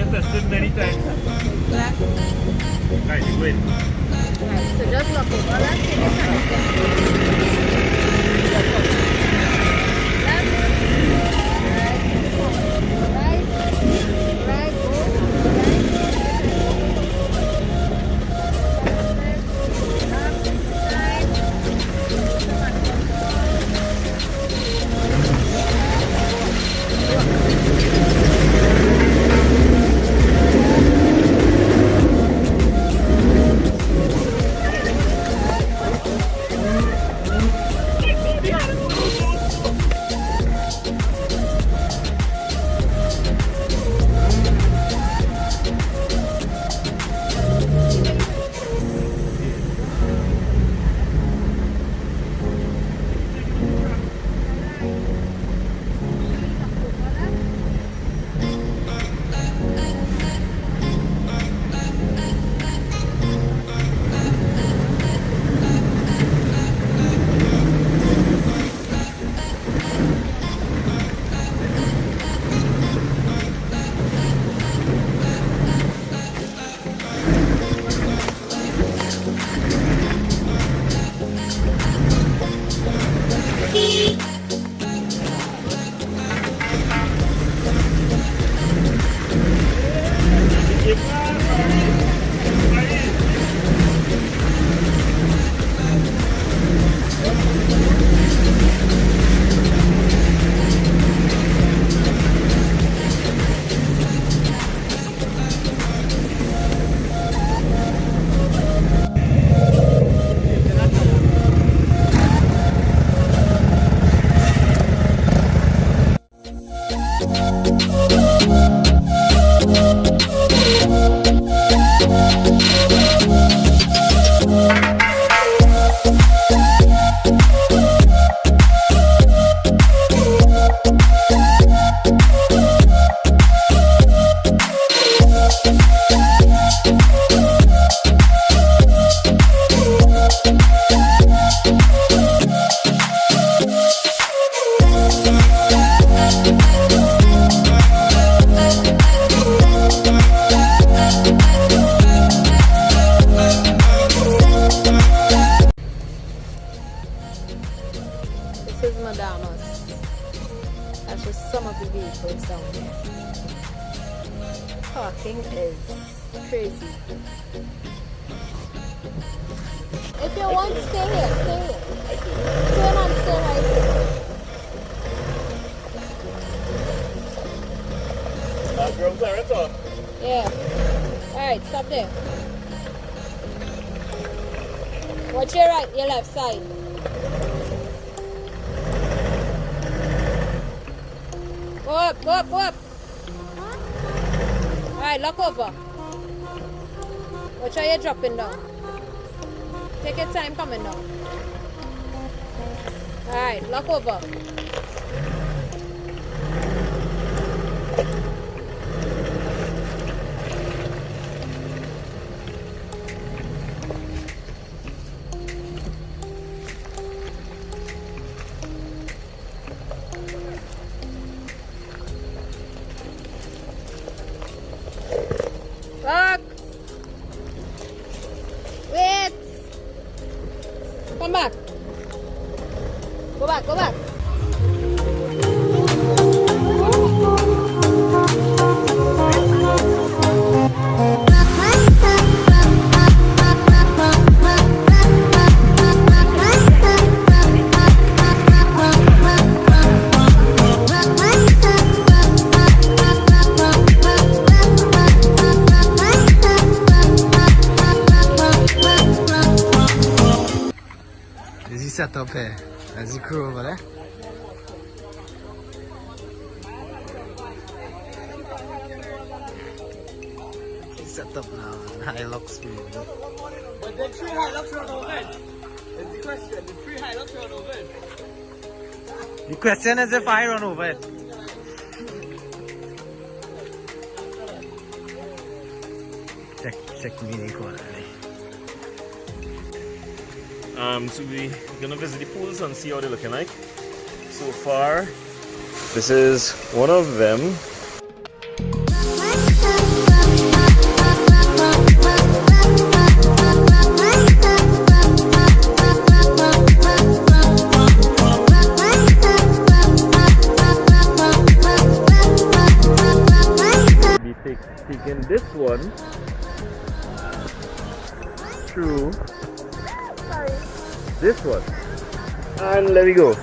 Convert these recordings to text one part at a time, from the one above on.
get tested many times. Left. Alright, you win. Right, so just look over. Let's take your time. Left. Right. Right. Go. This is Madamas. That's just some of the vehicles down here. Parking is crazy. If you want, stay here, stay here. Turn and stay right here. Girls, that's all. Yeah. Alright, stop there. Watch your right, your left side. Go up, go up, go up. Alright, look over. Watch how you're dropping down. Take your time coming down. Alright, look over. Look! Wait! Come back! Go back, go back! Is he set up here? There's the crew over there. He's set up now. Hilux for you. But the three Hilux run over. That's the question. The three Hilux run over. The question is if I run over it. Check me corner. So we're gonna visit the pools and see how they're looking like. So far, this is one of them. taking this one through this one. And let me go.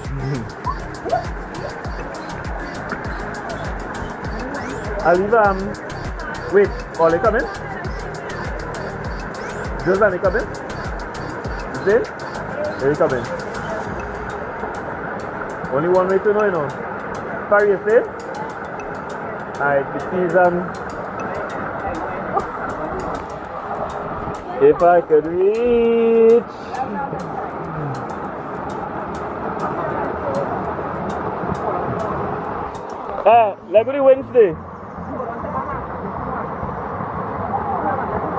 I'll leave, wait, Ollie coming? Josephine, you coming? Zane? Here you coming. Only one way to know, you know. Barry, you say? Alright, the season. If I could reach. Let's go to Wednesday.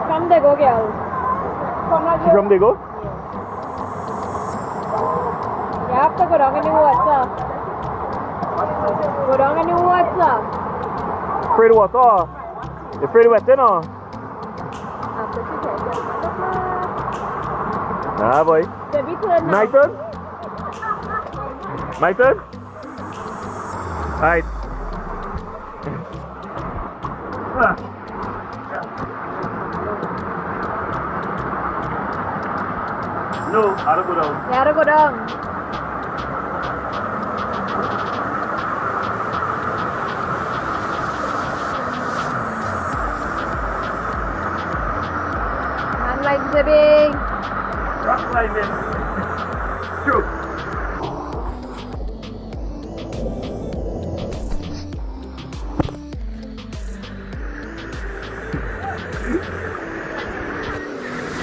Come they go, girl. She from they go? You have to go down in the water. Go down in the water. Afraid of water? You afraid of wet, you know? After she gets it. Nah, boy. Baby turn now. My turn? My turn? Alright. No, I don't go down. You have to go down. Man like zipping. Rock climbing. True.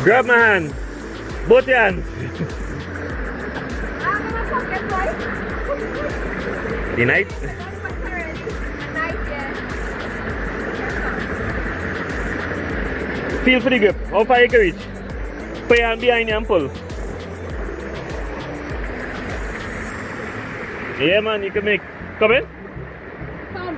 Grab my hand. Both your hands. The night? Feel for the grip. How far you can reach? Put your hand behind you and pull. Yeah, man, you can make. Come in. Come.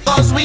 Cause we